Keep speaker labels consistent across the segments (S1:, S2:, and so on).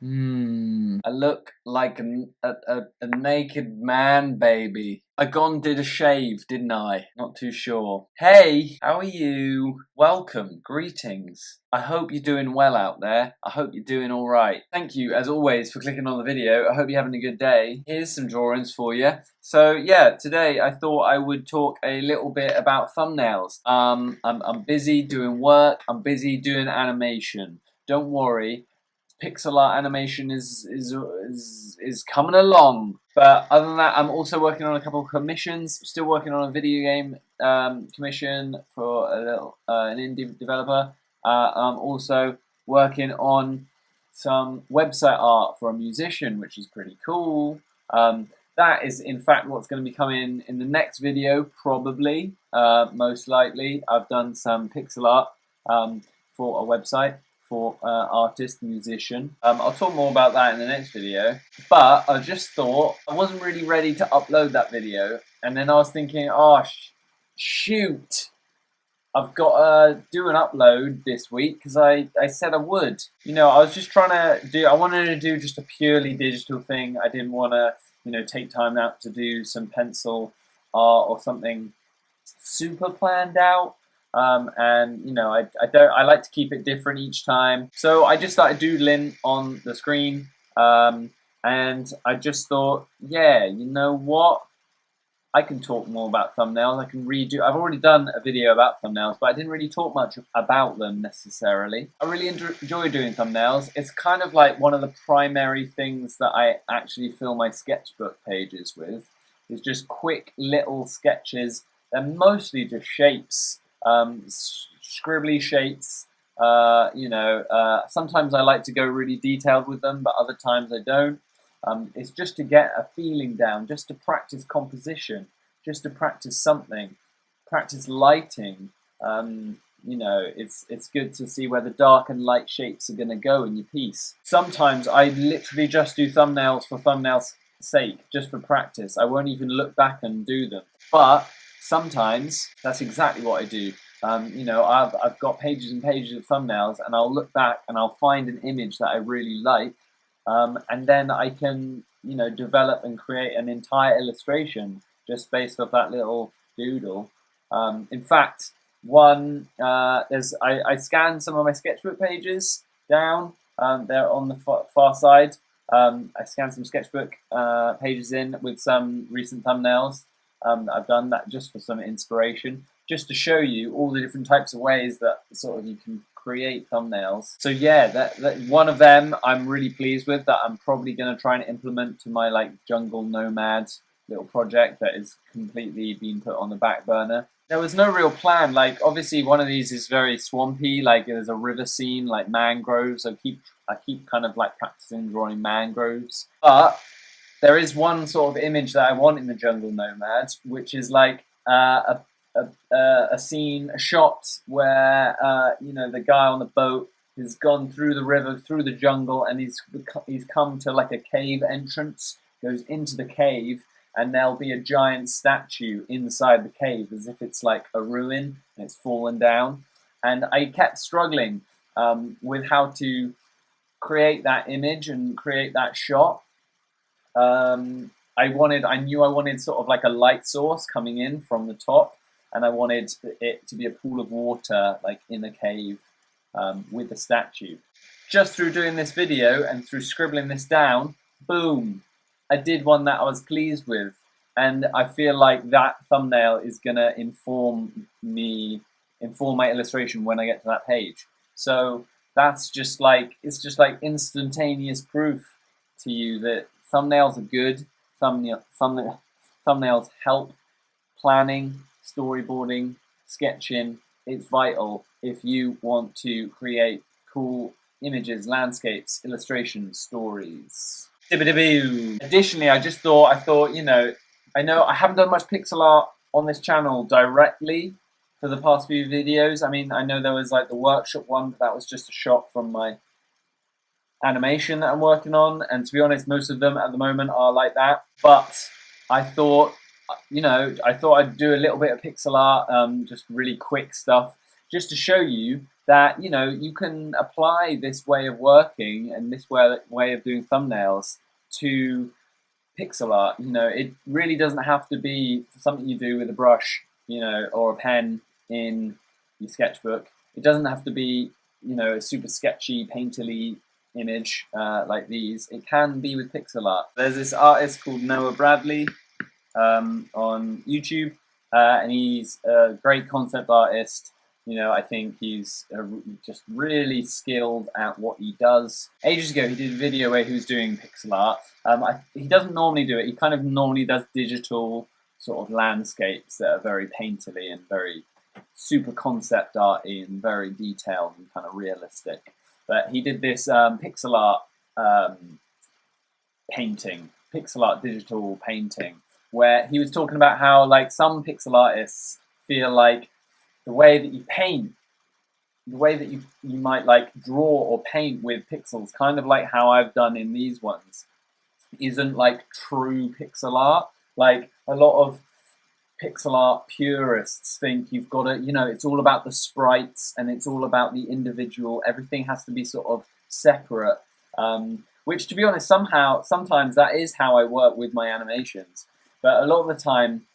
S1: I look like a naked man, baby. I gone did a shave, didn't I? Not too sure. Hey, how are you? Welcome, greetings. I hope you're doing well out there. I hope you're doing alright. Thank you, as always, for clicking on the video. I hope you're having a good day. Here's some drawings for you. So yeah, today I thought I would talk a little bit about thumbnails. I'm busy doing work. I'm busy doing animation. Don't worry. Pixel art animation is coming along. But other than that, I'm also working on a couple of commissions. Still working on a video game commission for a little an indie developer. I'm also working on some website art for a musician, which is pretty cool. That is, in fact, what's going to be coming in the next video, probably, most likely. I've done some pixel art for a website for artist, musician. I'll talk more about that in the next video. But I just thought I wasn't really ready to upload that video. And then I was thinking, oh, shoot. I've got to do an upload this week because I said I would. You know, I was just trying to do, I wanted to do just a purely digital thing. I didn't want to, you know, take time out to do some pencil art or something super planned out. And you know, I like to keep it different each time. So I just started doodling on the screen, and I just thought, yeah, you know what? I can talk more about thumbnails. I can redo. I've already done a video about thumbnails, but I didn't really talk much about them necessarily. I really enjoy doing thumbnails. It's kind of like one of the primary things that I actually fill my sketchbook pages with. Is just quick little sketches. They're mostly just shapes. Scribbly shapes, you know, sometimes I like to go really detailed with them, but other times I don't. It's just to get a feeling down, just to practice composition, just to practice something, practice lighting. You know, it's good to see where the dark and light shapes are going to go in your piece. Sometimes I literally just do thumbnails for thumbnails' sake, just for practice. I won't even look back and do them. But sometimes that's exactly what I do. You know, I've got pages and pages of thumbnails, and I'll look back and I'll find an image that I really like, and then I can, you know, develop and create an entire illustration just based off that little doodle. In fact, I scanned some of my sketchbook pages down. They're on the far side. I scanned some sketchbook pages in with some recent thumbnails. I've done that just for some inspiration, just to show you all the different types of ways that sort of you can create thumbnails. So yeah, that one of them I'm really pleased with, that I'm probably going to try and implement to my like jungle nomad little project that is completely been put on the back burner. There was no real plan. Like, obviously one of these is very swampy, like there's a river scene, like mangroves. I keep kind of like practicing drawing mangroves. But there is one sort of image that I want in the jungle nomad, which is like a scene, a shot where you know, the guy on the boat has gone through the river, through the jungle, and he's come to like a cave entrance, goes into the cave, and there'll be a giant statue inside the cave, as if it's like a ruin and it's fallen down. And I kept struggling with how to create that image and create that shot. I knew I wanted sort of like a light source coming in from the top, and I wanted it to be a pool of water, like in a cave, with the statue. Just through doing this video and through scribbling this down, boom, I did one that I was pleased with, and I feel like that thumbnail is gonna inform my illustration when I get to that page. So that's just like, it's just like instantaneous proof to you that thumbnails are good. Thumbnails help planning, storyboarding, sketching. It's vital if you want to create cool images, landscapes, illustrations, stories. Additionally, I thought, you know I haven't done much pixel art on this channel directly for the past few videos. I mean, I know there was like the workshop one, but that was just a shot from my animation that I'm working on, and to be honest, most of them at the moment are like that. But I thought, you know, I'd do a little bit of pixel art, just really quick stuff, just to show you that, you know, you can apply this way of working and this way of doing thumbnails to pixel art. You know, it really doesn't have to be something you do with a brush, you know, or a pen in your sketchbook. It doesn't have to be, you know, a super sketchy, painterly image like these. It can be with pixel art. There's this artist called Noah Bradley on YouTube, and he's a great concept artist. You know, I think he's just really skilled at what he does. Ages ago, he did a video where he was doing pixel art. He doesn't normally do it. He kind of normally does digital sort of landscapes that are very painterly and very super concept arty and very detailed and kind of realistic. But he did this pixel art painting, pixel art digital painting, where he was talking about how, like, some pixel artists feel like the way that you paint, the way that you might like draw or paint with pixels, kind of like how I've done in these ones, isn't like true pixel art. Like, a lot of pixel art purists think you've got to, you know, it's all about the sprites and it's all about the individual, everything has to be sort of separate, which, to be honest, sometimes that is how I work with my animations. But a lot of the time,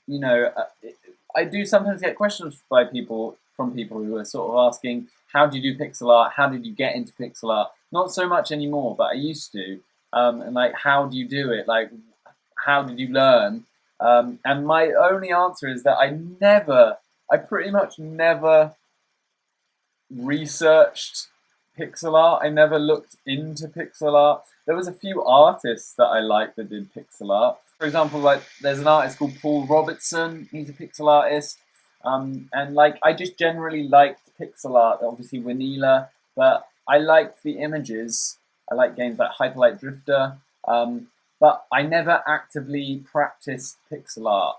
S1: you know, I do sometimes get questions from people who are sort of asking, how do you do pixel art? How did you get into pixel art? Not so much anymore, but I used to. And like, how do you do it? Like, how did you learn? And my only answer is that I pretty much never researched pixel art. I never looked into pixel art. There was a few artists that I liked that did pixel art. For example, like, there's an artist called Paul Robertson. He's a pixel artist. And like, I just generally liked pixel art, obviously Waneella, but I liked the images. I like games like Hyperlight Drifter. But I never actively practiced pixel art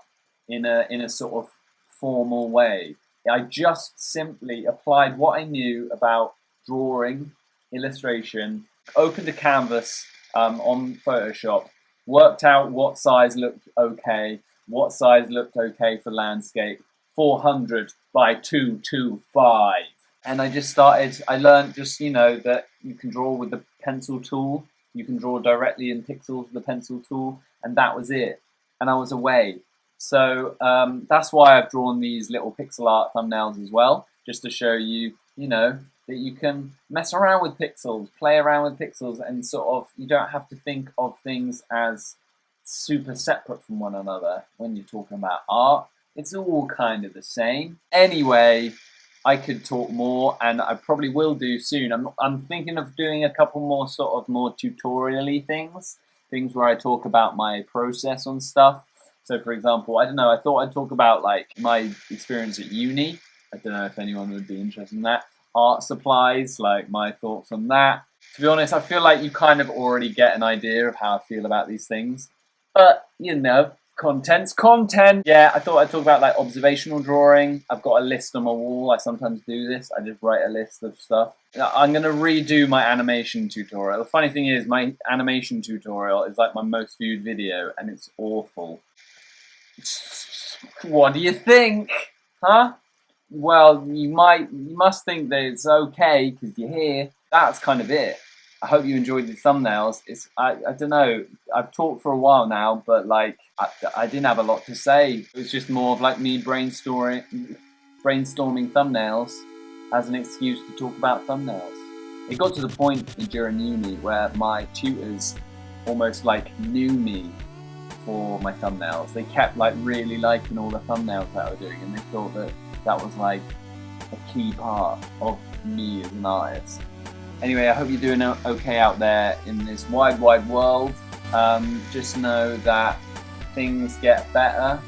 S1: in a sort of formal way. I just simply applied what I knew about drawing, illustration, opened a canvas on Photoshop, worked out what size looked okay, for landscape, 400 by 225. And I just started, I learned just, you know, that you can draw with the pencil tool, you can draw directly in pixels with the pencil tool, and that was it. And I was away. So that's why I've drawn these little pixel art thumbnails as well, just to show you, you know, that you can mess around with pixels, play around with pixels, and sort of, you don't have to think of things as super separate from one another when you're talking about art. It's all kind of the same. Anyway, I could talk more, and I probably will do soon. I'm thinking of doing a couple more sort of more tutorial-y things where I talk about my process on stuff. So, for example, I don't know, I thought I'd talk about like my experience at uni. I don't know if anyone would be interested in that. Art supplies, like my thoughts on that. To be honest, I feel like you kind of already get an idea of how I feel about these things. But, you know, content's content. Yeah, I thought I'd talk about like observational drawing. I've got a list on my wall. I sometimes do this. I just write a list of stuff. I'm going to redo my animation tutorial. The funny thing is, my animation tutorial is like my most viewed video, and it's awful. What do you think? Huh? Well, you must think that it's okay because you're here. That's kind of it. I hope you enjoyed the thumbnails. I don't know. I've talked for a while now, but like I didn't have a lot to say. It was just more of like me brainstorming thumbnails as an excuse to talk about thumbnails. It got to the point during uni where my tutors almost like knew me for my thumbnails. They kept like really liking all the thumbnails that I was doing, and they thought that that was like a key part of me as an artist. Anyway, I hope you're doing okay out there in this wide, wide world. Just know that things get better,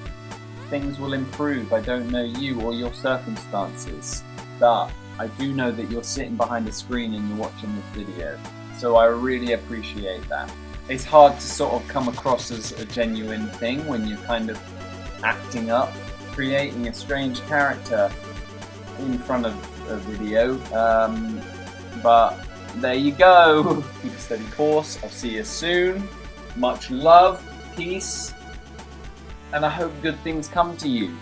S1: things will improve. I don't know you or your circumstances, but I do know that you're sitting behind a screen and you're watching this video. So I really appreciate that. It's hard to sort of come across as a genuine thing when you're kind of acting up, creating a strange character in front of a video. But there you go. Keep a steady course. I'll see you soon. Much love, peace, and I hope good things come to you.